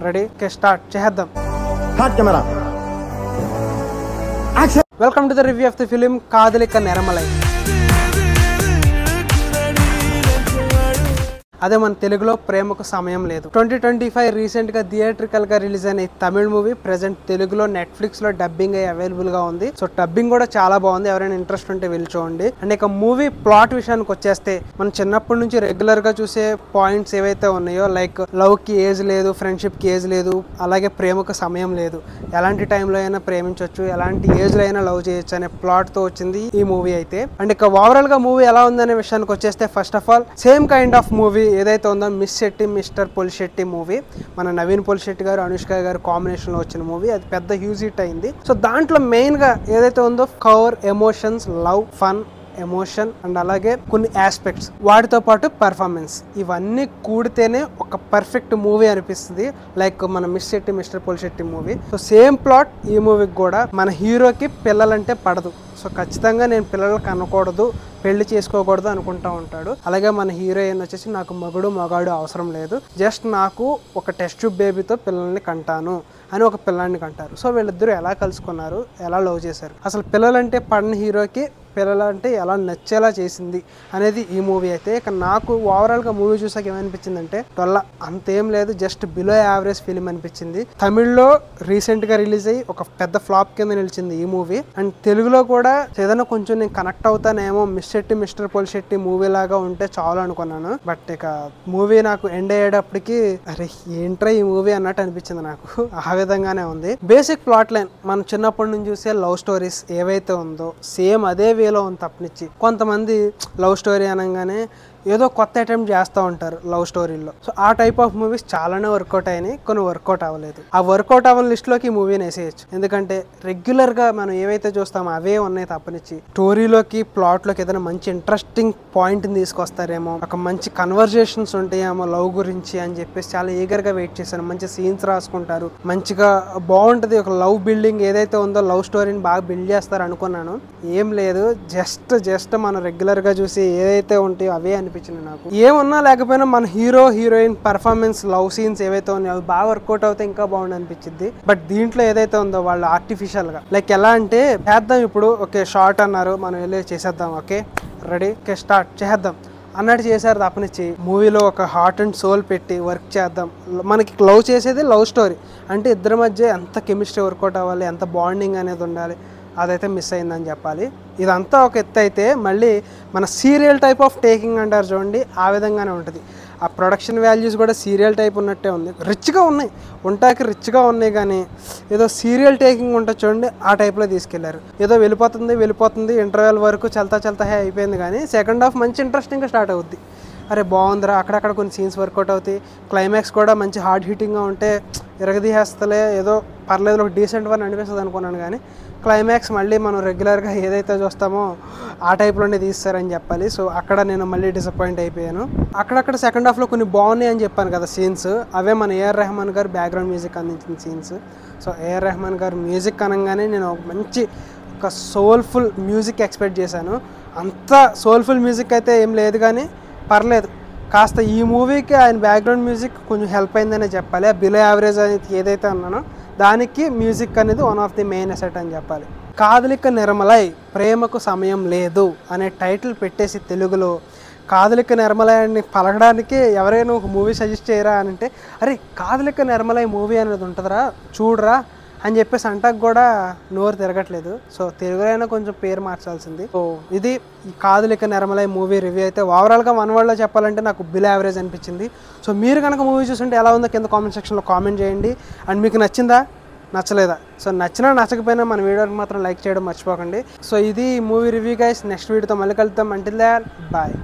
Ready start చేద్దాం. Welcome to the review of the film Kadhalikka Neramillai. అదే మన తెలుగులో ప్రేమకు సమయం లేదు. 2025 రీసెంట్ గా థియేట్రికల్ గా రిలీజ్ అయిన తమిళ మూవీ ప్రెసెంట్ తెలుగులో నెట్ఫ్లిక్స్ లో డబ్బింగ్ అయ్యి అవైలబుల్ గా ఉంది. సో డబ్బింగ్ కూడా చాలా బాగుంది, ఎవరైనా ఇంట్రెస్ట్ ఉంటే వెళ్ళి చూడండి. అండ్ ఇక మూవీ ప్లాట్ విషయానికి వచ్చేస్తే మనం చిన్నప్పటి నుంచి రెగ్యులర్ గా చూసే పాయింట్స్ ఏవైతే ఉన్నాయో, లైక్ లవ్ కి ఏజ్ లేదు, ఫ్రెండ్షిప్ కి ఏజ్ లేదు, అలాగే ప్రేమకు సమయం లేదు, ఎలాంటి టైంలో అయినా ప్రేమించవచ్చు, ఎలాంటి ఏజ్ లో అయినా లవ్ చేయొచ్చు అనే ప్లాట్ తో వచ్చింది ఈ మూవీ అయితే. అండ్ ఇక ఓవరాల్ గా మూవీ ఎలా ఉందనే విషయానికి వచ్చేస్తే, first of all same kind of movie ఏదైతే ఉందో miss Shetty mister Polishetty movie, మన నవీన్ పొలిశెట్టి గారు అనుష్క గారు కాంబినేషన్ లో వచ్చిన మూవీ, అది పెద్ద హ్యూజ్ హిట్ అయింది. సో దాంట్లో మెయిన్ గా ఏదైతే ఉందో cover emotions, love, fun, emotion and అలాగే కొన్ని ఆస్పెక్ట్స్, వాటితో పాటు పర్ఫార్మెన్స్, ఇవన్నీ కూడితేనే ఒక పర్ఫెక్ట్ మూవీ అనిపిస్తుంది. లైక్ మన miss Shetty mister Polishetty movie. So same plot ఈ మూవీకి కూడా. మన హీరోకి పిల్లలంటే పడదు, సో ఖచ్చితంగా నేను పిల్లలు కనకూడదు, పెళ్లి చేసుకోకూడదు అనుకుంటా ఉంటాడు. అలాగే మన హీరోయిన్ వచ్చేసి నాకు మగాడు అవసరం లేదు, జస్ట్ నాకు ఒక టెస్ట్ ట్యూబ్ బేబీతో పిల్లల్ని కంటాను అని ఒక పిల్లాన్ని కంటారు. సో వీళ్ళిద్దరూ ఎలా కలుసుకున్నారు, ఎలా లవ్ చేశారు, అసలు పిల్లలంటే పడిన హీరోకి పిల్లలంటే ఎలా నచ్చేలా చేసింది అనేది ఈ మూవీ అయితే. ఇక నాకు ఓవరాల్గా మూవీ చూసాక ఏమనిపించిందంటే, అంతేం లేదు, జస్ట్ బిలో యావరేజ్ ఫిలిం అనిపించింది. తమిళ్లో రీసెంట్గా రిలీజ్ అయ్యి ఒక పెద్ద ఫ్లాప్ కింద నిలిచింది ఈ మూవీ. అండ్ తెలుగులో కూడా ఏదైనా కొంచెం నేను కనెక్ట్ అవుతానేమో, miss Shetty mister Polishetty movie లాగా ఉంటే చాలు అనుకున్నాను. బట్ ఇక మూవీ నాకు ఎండ్ అయ్యేటప్పటికి అరే ఏంట్రా ఈ మూవీ అన్నట్టు అనిపించింది నాకు. ఆ విధంగానే ఉంది. బేసిక్ ప్లాట్ లైన్ మనం చిన్నప్పటి నుంచి చూసే లవ్ స్టోరీస్ ఏవైతే ఉందో సేమ్ అదే వేలో ఉంది తప్పనిచ్చి. కొంతమంది లవ్ స్టోరీ అనగానే ఏదో కొత్త అటెంప్ట్ చేస్తూ ఉంటారు లవ్ స్టోరీలో. సో ఆ టైప్ ఆఫ్ మూవీస్ చాలానే వర్కౌట్ అయినాయి, కొన్ని వర్కౌట్ అవ్వలేదు. ఆ వర్కౌట్ అవ్వని లిస్ట్లోకి ఈ మూవీని వేసేయచ్చు, ఎందుకంటే రెగ్యులర్గా మనం ఏవైతే చూస్తామో అవే ఉన్నాయి తప్పనిచ్చి. స్టోరీలోకి ప్లాట్లోకి ఏదైనా మంచి ఇంట్రెస్టింగ్ పాయింట్ని తీసుకొస్తారేమో, ఒక మంచి కన్వర్జేషన్స్ ఉంటాయేమో లవ్ గురించి అని చెప్పేసి చాలా ఈగర్గా వెయిట్ చేశాను. మంచి సీన్స్ రాసుకుంటారు, మంచిగా బాగుంటుంది. ఒక లవ్ బిల్డింగ్ ఏదైతే ఉందో లవ్ స్టోరీని బాగా బిల్డ్ చేస్తారు అనుకున్నాను. ఏం లేదు, జస్ట్ మనం రెగ్యులర్గా చూసి ఏదైతే ఉంటాయో అవే అనిపించింది నాకు. ఏమన్నా లేకపోయినా మన hero heroine performance, love scenes ఏవైతే ఉన్నాయో అవి బాగా వర్కౌట్ అవుతే ఇంకా బాగుంది అనిపించింది. బట్ దీంట్లో ఏదైతే ఉందో వాళ్ళు ఆర్టిఫిషియల్ గా, లైక్ ఎలా అంటే చేద్దాం ఇప్పుడు, ఓకే షార్ట్ అన్నారు, మనం వెళ్ళి చేసేద్దాం, ఓకే రెడీ స్టార్ట్ చేద్దాం అన్నట్టు చేశారు తప్పనిచ్చి. మూవీలో ఒక హార్ట్ అండ్ సోల్ పెట్టి వర్క్ చేద్దాం. మనకి లవ్ చేసేది లవ్ స్టోరీ అంటే ఇద్దరి మధ్య ఎంత కెమిస్ట్రీ వర్కౌట్ అవ్వాలి, ఎంత బాండింగ్ అనేది ఉండాలి, అదైతే మిస్ అయిందని చెప్పాలి. ఇదంతా ఒక ఎత్తు అయితే, మళ్ళీ మన సీరియల్ టైప్ ఆఫ్ టేకింగ్ అంటారు చూడండి, ఆ విధంగానే ఉంటుంది. ఆ ప్రొడక్షన్ వాల్యూస్ కూడా సీరియల్ టైప్ ఉన్నట్టే ఉంది. రిచ్గా ఉన్నాయి, ఉంటాకి రిచ్గా ఉన్నాయి, కానీ ఏదో సీరియల్ టేకింగ్ ఉంటుంది చూడండి, ఆ టైప్లో తీసుకెళ్లారు. ఏదో వెళ్ళిపోతుంది ఇంటర్వెల్ వరకు చల్తా అయిపోయింది, కానీ సెకండ్ హాఫ్ మంచి ఇంట్రెస్టింగ్గా స్టార్ట్ అవుద్ది. అరే బాగుందిరా, అక్కడక్కడ కొన్ని సీన్స్ వర్కౌట్ అవుతాయి. క్లైమాక్స్ కూడా మంచి హార్డ్ హీటింగ్గా ఉంటే ఇరగదీసేస్తలే, ఏదో పర్లేదు ఒక డీసెంట్ వన్ అనిపిస్తుంది అనుకున్నాను, కానీ క్లైమాక్స్ మళ్ళీ మనం రెగ్యులర్గా ఏదైతే చూస్తామో ఆ టైప్లోనే తీస్తారని చెప్పాలి. సో అక్కడ నేను మళ్ళీ డిసప్పాయింట్ అయిపోయాను. అక్కడక్కడ సెకండ్ హాఫ్లో కొన్ని బాగున్నాయి అని చెప్పాను కదా సీన్స్, అవే మన ఏఆర్ రెహమాన్ గారు బ్యాక్గ్రౌండ్ మ్యూజిక్ అందించిన సీన్స్. సో ఏఆర్ రెహమాన్ గారు మ్యూజిక్ అనగానే నేను మంచి ఒక సోల్ఫుల్ మ్యూజిక్ ఎక్స్పెక్ట్ చేశాను. అంత సోల్ఫుల్ మ్యూజిక్ అయితే ఏం లేదు, కానీ పర్లేదు. కాస్త ఈ మూవీకి ఆయన బ్యాక్గ్రౌండ్ మ్యూజిక్ కొంచెం హెల్ప్ అయిందనే చెప్పాలి. బిలో యావరేజ్ అనేది ఏదైతే అన్నానో దానికి మ్యూజిక్ అనేది one of the main asset అని చెప్పాలి. కాదలిక నిర్మలై ప్రేమకు సమయం లేదు అనే టైటిల్ పెట్టేసి తెలుగులో కాదలిక నిర్మలై అని పలకడానికి ఎవరైనా ఒక మూవీ సజెస్ట్ చేయరా అని అంటే, అరే కాదలిక నిర్మలై మూవీ అనేది ఉంటుందిరా చూడరా అని చెప్పేసి అంటాక కూడా నోరు తిరగట్లేదు. సో తెలుగులో కొంచెం పేరు మార్చాల్సింది. సో ఇది ఈ కాదలిక నిర్మలై మూవీ రివ్యూ అయితే. ఓవరాల్గా వన్ వర్డ్లో చెప్పాలంటే నాకు బిలో యావరేజ్ అనిపించింది. సో మీరు కనుక మూవీ చూస్తుంటే ఎలా ఉందో కింద కామెంట్ సెక్షన్లో కామెంట్ చేయండి. అండ్ మీకు నచ్చిందా నచ్చలేదా? సో నచ్చినా నచ్చకపోయినా మన వీడియోకి మాత్రం లైక్ చేయడం మర్చిపోకండి. సో ఇది మూవీ రివ్యూ గైస్. నెక్స్ట్ వీడియోతో మళ్ళీ కలుద్దాం. Until then bye.